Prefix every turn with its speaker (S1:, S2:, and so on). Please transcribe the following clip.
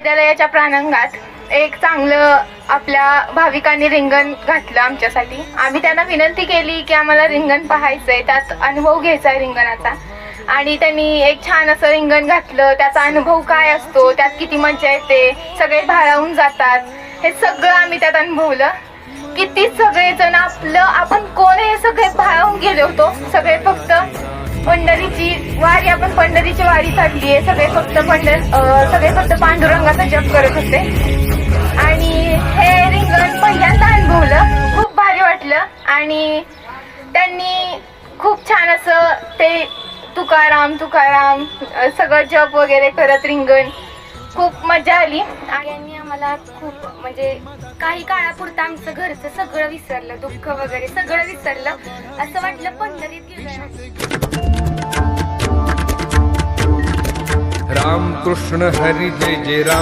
S1: विद्यालयाच्या प्रांगणात एक चांगलं आपल्या भाविकांनी रिंगण घातलं आमच्यासाठी. आम्ही त्यांना विनंती केली की आम्हाला रिंगण पाहायचंय, त्यात अनुभव घ्यायचा आहे रिंगणाचा. आणि त्यांनी एक छान असं रिंगण घातलं. त्याचा अनुभव काय असतो, त्यात किती मजा येते, सगळे भारावून जातात, हे सगळं आम्ही त्यात अनुभवलं. किती सगळेजण आपण कोण हे सगळे भारावून गेले होतो. सगळे फक्त पंढरीची वारी, आपण पंढरीची वारी काढली आहे. सगळे फक्त पांडुरंगाचा जप करत होते. आणि हे रिंगण पहिल्यांदा अनुभवलं, खूप भारी वाटलं. आणि त्यांनी खूप छान असं ते तुकाराम तुकाराम सगळं जप वगैरे करत रिंगण, खूप मजा आली. यांनी आम्हाला खूप म्हणजे काही काळापुरतं आमचं घरचं सगळं विसरलं, दुःख वगैरे सगळं विसरलं. असं वाटलं पंढरीत गेलं.
S2: राम कृष्ण हरी जय जय राम.